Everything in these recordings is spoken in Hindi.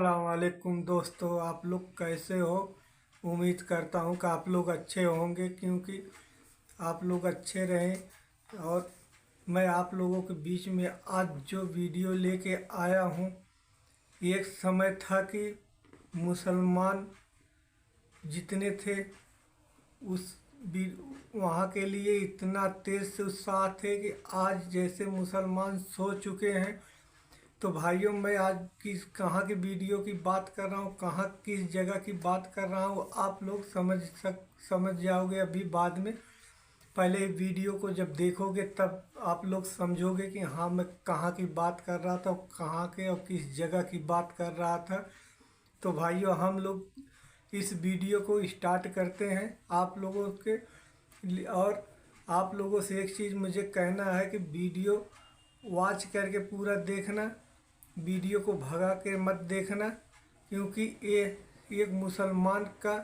वालेकुम दोस्तों, आप लोग कैसे हो। उम्मीद करता हूँ कि आप लोग अच्छे होंगे, क्योंकि आप लोग अच्छे रहें। और मैं आप लोगों के बीच में आज जो वीडियो लेके आया हूँ, एक समय था कि मुसलमान जितने थे उस वहाँ के लिए इतना तेज से उत्साह थे कि आज जैसे मुसलमान सो चुके हैं। तो भाइयों, मैं आज किस कहाँ की वीडियो की बात कर रहा हूँ, कहाँ किस जगह की बात कर रहा हूँ, आप लोग समझ जाओगे अभी बाद में। पहले वीडियो को जब देखोगे तब आप लोग समझोगे कि हाँ, मैं कहाँ की बात कर रहा था, कहाँ के और किस जगह की बात कर रहा था। तो भाइयों, हम लोग इस वीडियो को स्टार्ट करते हैं आप लोगों के और आप लोगों से एक चीज़ मुझे कहना है कि वीडियो वॉच करके पूरा देखना, वीडियो को भगा के मत देखना, क्योंकि ये एक मुसलमान का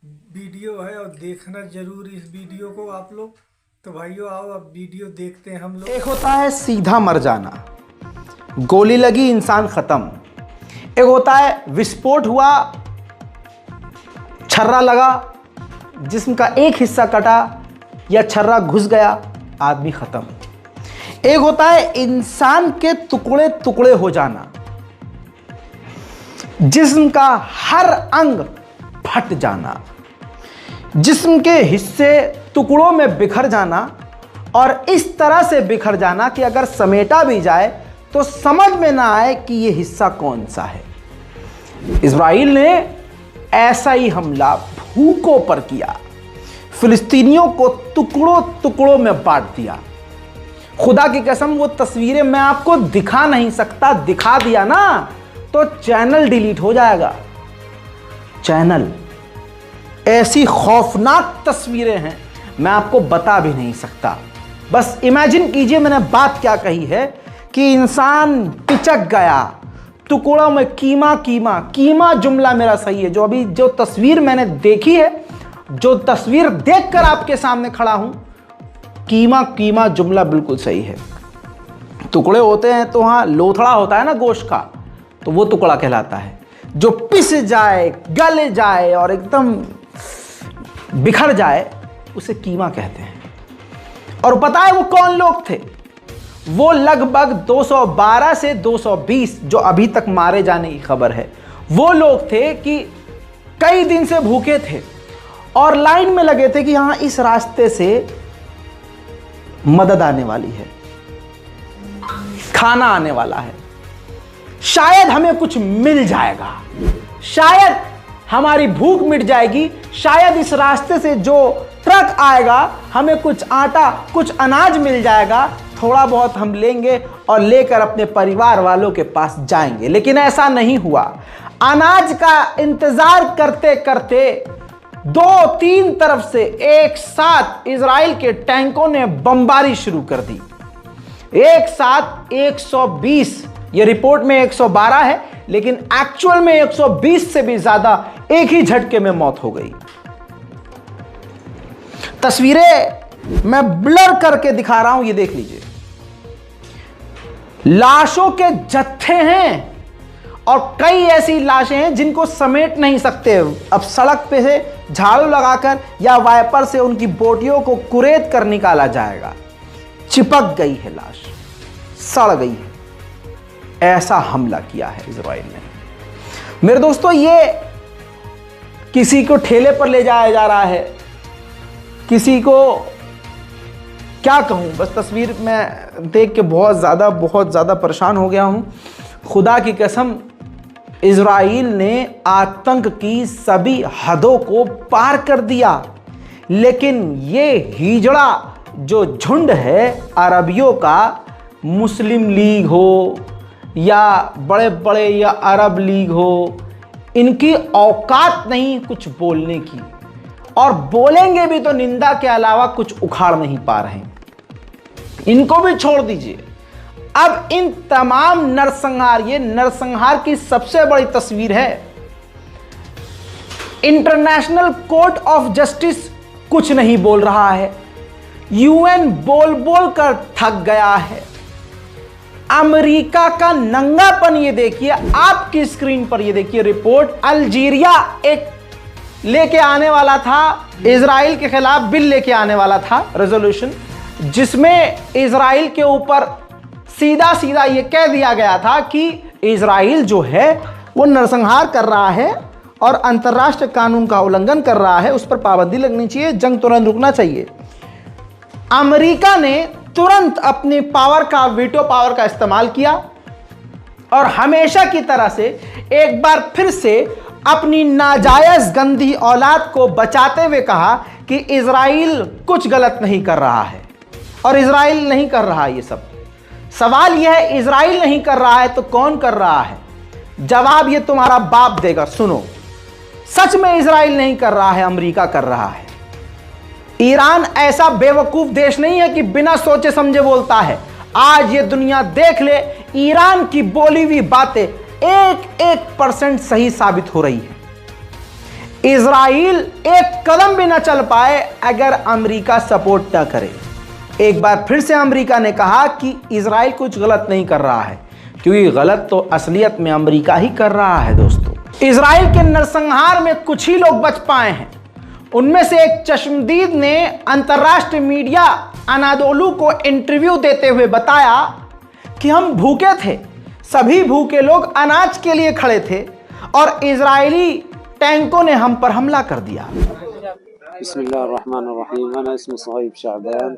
वीडियो है और देखना जरूर इस वीडियो को आप लोग। तो भाइयों, आओ अब वीडियो देखते हैं हम लोग। एक होता है सीधा मर जाना, गोली लगी इंसान खत्म। एक होता है विस्फोट हुआ, छर्रा लगा, जिस्म का एक हिस्सा कटा या छर्रा घुस गया, आदमी खत्म। एक होता है इंसान के टुकड़े टुकड़े हो जाना, जिस्म का हर अंग फट जाना, जिस्म के हिस्से टुकड़ों में बिखर जाना, और इस तरह से बिखर जाना कि अगर समेटा भी जाए तो समझ में ना आए कि यह हिस्सा कौन सा है। इजराइल ने ऐसा ही हमला भूखों पर किया, फिलिस्तीनियों को टुकड़ों टुकड़ों में बांट दिया। खुदा की कसम, वो तस्वीरें मैं आपको दिखा नहीं सकता, दिखा दिया ना तो चैनल डिलीट हो जाएगा। चैनल, ऐसी खौफनाक तस्वीरें हैं, मैं आपको बता भी नहीं सकता। बस इमेजिन कीजिए मैंने बात क्या कही है कि इंसान पिचक गया टुकड़ों में। कीमा कीमा कीमा जुमला मेरा सही है। जो अभी जो तस्वीर मैंने देखी है, जो तस्वीर देखकर आपके सामने खड़ा हूं, कीमा कीमा जुमला बिल्कुल सही है। टुकड़े होते हैं तो वहां लोथड़ा होता है ना गोश्त का, तो वो टुकड़ा कहलाता है। जो पिस जाए, गल जाए और एकदम बिखर जाए, उसे कीमा कहते हैं। और पता है वो कौन लोग थे? वो लगभग 212 से 220 जो अभी तक मारे जाने की खबर है, वो लोग थे कि कई दिन से भूखे थे और लाइन में लगे थे कि हाँ, इस रास्ते से मदद आने वाली है, खाना आने वाला है, शायद हमें कुछ मिल जाएगा, शायद हमारी भूख मिट जाएगी, शायद इस रास्ते से जो ट्रक आएगा हमें कुछ आटा कुछ अनाज मिल जाएगा, थोड़ा बहुत हम लेंगे और लेकर अपने परिवार वालों के पास जाएंगे। लेकिन ऐसा नहीं हुआ। अनाज का इंतजार करते करते 2-3 तरफ से एक साथ इजराइल के टैंकों ने बमबारी शुरू कर दी। एक साथ 120, ये रिपोर्ट में 112 है, लेकिन एक्चुअल में 120 से भी ज्यादा एक ही झटके में मौत हो गई। तस्वीरें मैं ब्लर करके दिखा रहा हूं, ये देख लीजिए। लाशों के जत्थे हैं और कई ऐसी लाशें हैं जिनको समेट नहीं सकते। अब सड़क पे से झाड़ू लगाकर या वाइपर से उनकी बोटियों को कुरेद कर निकाला जाएगा। चिपक गई है लाश, सड़ गई है। ऐसा हमला किया है इजराइल ने। मेरे दोस्तों, ये किसी को ठेले पर ले जाया जा रहा है, किसी को क्या कहूं, बस तस्वीर में देख के बहुत ज़्यादा परेशान हो गया हूं। खुदा की कसम, इजराइल ने आतंक की सभी हदों को पार कर दिया। लेकिन ये हिजड़ा जो झुंड है अरबियों का, मुस्लिम लीग हो या बड़े बड़े या अरब लीग हो, इनकी औकात नहीं कुछ बोलने की, और बोलेंगे भी तो निंदा के अलावा कुछ उखाड़ नहीं पा रहे हैं। इनको भी छोड़ दीजिए। अब इन तमाम नरसंहार, ये नरसंहार की सबसे बड़ी तस्वीर है। इंटरनेशनल कोर्ट ऑफ जस्टिस कुछ नहीं बोल रहा है, यूएन बोल बोल कर थक गया है। अमेरिका का नंगापन ये देखिए, आपकी स्क्रीन पर ये देखिए रिपोर्ट। अल्जीरिया एक लेके आने वाला था, इजराइल के खिलाफ बिल लेके आने वाला था, रेजोल्यूशन, जिसमें इजराइल के ऊपर सीधा सीधा ये कह दिया गया था कि इजराइल जो है वो नरसंहार कर रहा है और अंतर्राष्ट्रीय कानून का उल्लंघन कर रहा है, उस पर पाबंदी लगनी चाहिए, जंग तुरंत रुकना चाहिए। अमेरिका ने तुरंत अपनी पावर का, वीटो पावर का इस्तेमाल किया और हमेशा की तरह से एक बार फिर से अपनी नाजायज गंदी औलाद को बचाते हुए कहा कि इजराइल कुछ गलत नहीं कर रहा है और इजराइल नहीं कर रहा ये सब। सवाल यह है, इजराइल नहीं कर रहा है तो कौन कर रहा है? जवाब ये तुम्हारा बाप देगा, सुनो। सच में इजराइल नहीं कर रहा है, अमेरिका कर रहा है। ईरान ऐसा बेवकूफ देश नहीं है कि बिना सोचे समझे बोलता है। आज ये दुनिया देख ले, ईरान की बोली हुई बातें 1% सही साबित हो रही है। इजराइल एक कदम भी ना चल पाए अगर अमेरिका सपोर्ट ना करे। एक बार फिर से अमेरिका ने कहा कि इजराइल कुछ गलत नहीं कर रहा है, क्योंकि गलत तो असलियत में अमेरिका ही कर रहा है। दोस्तों, इजराइल के नरसंहार में कुछ ही लोग बच पाए हैं। उनमें से एक चश्मदीद ने अंतर्राष्ट्रीय मीडिया अनादोलू को इंटरव्यू देते हुए बताया कि हम भूखे थे, सभी भूखे लोग अनाज के लिए खड़े थे और इजरायली टैंकों ने हम पर हमला कर दिया। बिस्मिल्लाहिर्रहमानिर्रहीम। अना इस्मी सुहैब शाबान।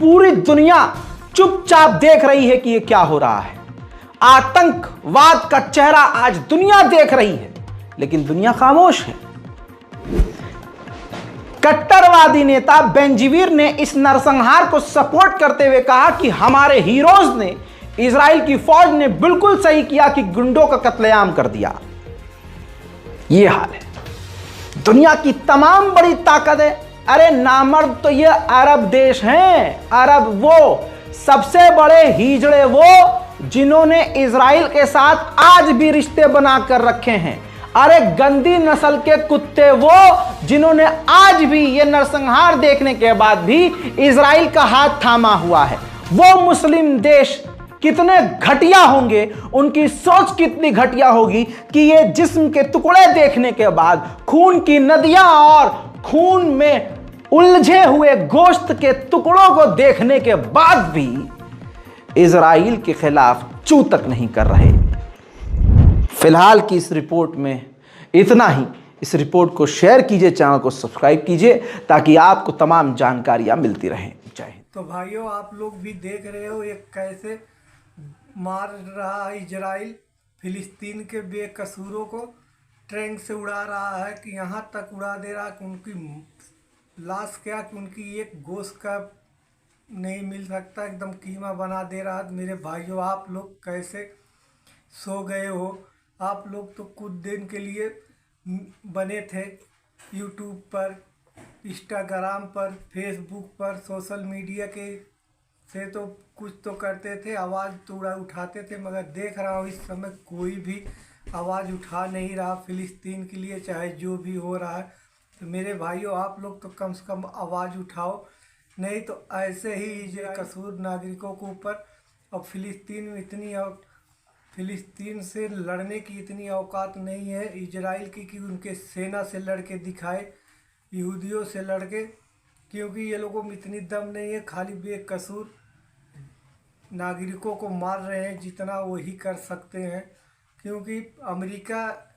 पूरी दुनिया चुपचाप देख रही है कि ये क्या हो रहा है। आतंकवाद का चेहरा आज दुनिया देख रही है, लेकिन दुनिया खामोश है। कट्टरवादी नेता बेंजीवीर ने इस नरसंहार को सपोर्ट करते हुए कहा कि हमारे हीरोज ने, इजराइल की फौज ने बिल्कुल सही किया कि गुंडों का कत्लेआम कर दिया। यह हाल है। दुनिया की तमाम बड़ी ताकत है। अरे नामर्द तो ये अरब देश हैं। अरब वो सबसे बड़े हिजड़े, वो जिन्होंने इजराइल के साथ आज भी रिश्ते बनाकर रखे हैं। अरे गंदी नस्ल के कुत्ते वो जिन्होंने आज भी ये नरसंहार देखने के बाद भी इजराइल का हाथ थामा हुआ है। वो मुस्लिम देश कितने घटिया होंगे, उनकी सोच कितनी घटिया होगी कि ये जिस्म के टुकड़े देखने के बाद, खून की नदियां और खून में उलझे हुए गोश्त के टुकड़ों को देखने के बाद भी इजराइल के खिलाफ चू तक नहीं कर रहे। फिलहाल की इस रिपोर्ट में इतना ही। इस रिपोर्ट को शेयर कीजिए, चैनल को सब्सक्राइब कीजिए ताकि आपको तमाम जानकारियां मिलती रहें। जय हिंद। तो भाइयों, आप लोग भी देख रहे हो ये कैसे मार रहा है इजराइल फिलिस्तीन के बेकसूरों को। ट्रैंक से उड़ा रहा है कि यहाँ तक उड़ा दे रहा है कि उनकी लाश क्या कि उनकी एक गोश्त का नहीं मिल सकता, एकदम कीमा बना दे रहा है। मेरे भाइयों, आप लोग कैसे सो गए हो? आप लोग तो कुछ दिन के लिए बने थे यूट्यूब पर, इंस्टाग्राम पर, फेसबुक पर, सोशल मीडिया के से तो कुछ तो करते थे, आवाज़ तो उठाते थे, मगर देख रहा हूँ इस समय कोई भी आवाज़ उठा नहीं रहा फिलिस्तीन के लिए, चाहे जो भी हो रहा है। तो मेरे भाइयों, आप लोग तो कम से कम आवाज़ उठाओ, नहीं तो ऐसे ही कसूर नागरिकों के ऊपर। और फिलिस्तीन में फिलिस्तीन से लड़ने की इतनी औकात नहीं है इजराइल की कि उनके सेना से लड़के दिखाए, यहूदियों से लड़के, क्योंकि ये लोगों में इतनी दम नहीं है। खाली बेकसूर नागरिकों को मार रहे हैं, जितना वही कर सकते हैं। क्योंकि अमेरिका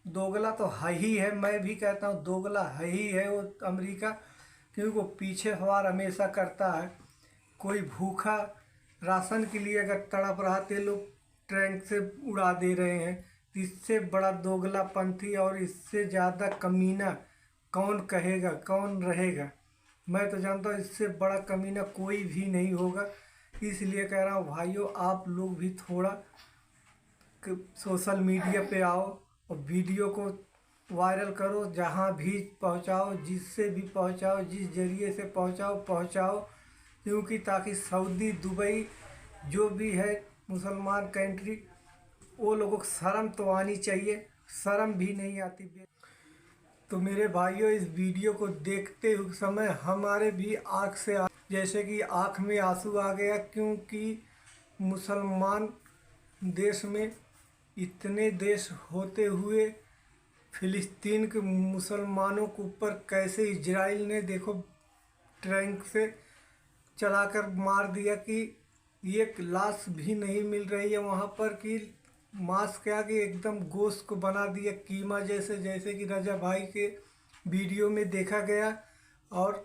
दोगला तो है ही है, मैं भी कहता हूँ दोगला है ही है वो अमेरिका, क्योंकि वो पीछे सवार हमेशा करता है। कोई भूखा राशन के लिए अगर तड़प रहा तो लोग ट्रैंक से उड़ा दे रहे हैं, इससे बड़ा दोगलापंथी और इससे ज़्यादा कमीना कौन कहेगा, कौन रहेगा। मैं तो जानता हूँ इससे बड़ा कमीना कोई भी नहीं होगा। इसलिए कह रहा हूँ भाइयों, आप लोग भी थोड़ा सोशल मीडिया पे आओ और वीडियो को वायरल करो, जहाँ भी पहुँचाओ, जिससे भी पहुँचाओ, जिस जरिए से पहुँचाओ, क्योंकि ताकि सऊदी, दुबई जो भी है मुसलमान कंट्री, वो लोगों को शर्म तो आनी चाहिए, शर्म भी नहीं आती। तो मेरे भाइयों, इस वीडियो को देखते हुए समय हमारे भी जैसे कि आँख में आंसू आ गया, क्योंकि मुसलमान देश में इतने देश होते हुए फिलिस्तीन के मुसलमानों के ऊपर कैसे इजराइल ने देखो टैंक से चलाकर मार दिया कि एक लाश भी नहीं मिल रही है वहाँ पर, कि मांस क्या कि एकदम गोश्त को बना दिया कीमा जैसे, जैसे कि रजा भाई के वीडियो में देखा गया। और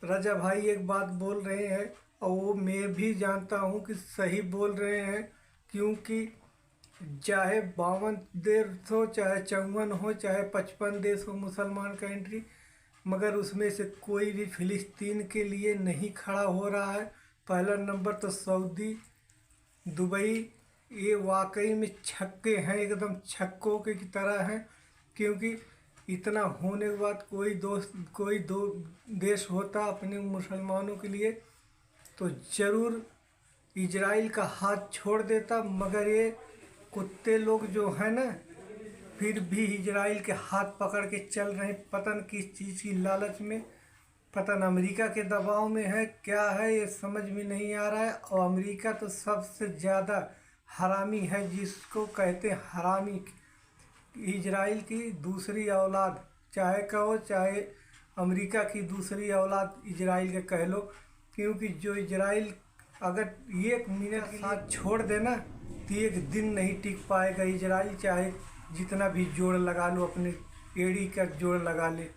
रजा भाई एक बात बोल रहे हैं और वो मैं भी जानता हूँ कि सही बोल रहे हैं, क्योंकि चाहे 52 देश हो, चाहे 54 हो, चाहे 55 देश हो मुसलमान कंट्री, मगर उसमें से कोई भी फिलिस्तीन के लिए नहीं खड़ा हो रहा है। पहला नंबर तो सऊदी, दुबई, ये वाकई में छक्के हैं, एकदम छक्कों के की तरह हैं। क्योंकि इतना होने के बाद कोई दो देश होता अपने मुसलमानों के लिए तो ज़रूर इजराइल का हाथ छोड़ देता, मगर ये कुत्ते लोग जो है ना, फिर भी इजराइल के हाथ पकड़ के चल रहे हैं। पता न किस चीज़ की लालच में, पता न अमेरिका के दबाव में है, क्या है ये समझ में नहीं आ रहा है। और अमेरिका तो सबसे ज़्यादा हरामी है, जिसको कहते हैं हरामी। इजराइल की दूसरी औलाद चाहे कहो, चाहे अमेरिका की दूसरी औलाद इजराइल के कह लो, क्योंकि जो इजराइल अगर 1 मिनट के साथ छोड़ देना तो 1 दिन नहीं टिक पाएगा इजराइल, चाहे जितना भी जोड़ लगा लो, अपने एड़ी का जोड़ लगा ले,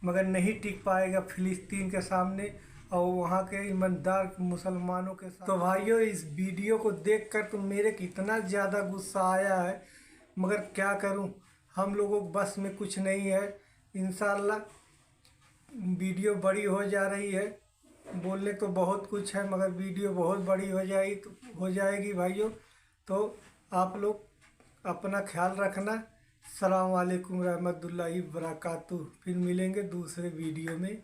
मगर नहीं टिक पाएगा फिलिस्तीन के सामने और वहाँ के ईमानदार मुसलमानों के साथ। तो भाइयों, इस वीडियो को देखकर तो मेरे कितना ज़्यादा गुस्सा आया है, मगर क्या करूँ, हम लोगों को बस में कुछ नहीं है। इंशाल्लाह वीडियो बड़ी हो जा रही है, बोलने तो बहुत कुछ है, मगर वीडियो बहुत बड़ी हो जाएगी भाइयों। तो आप लोग अपना ख्याल रखना। अस्सलाम वालेकुम रहमतुल्लाहि व बरकातुहू। फिर मिलेंगे दूसरे वीडियो में।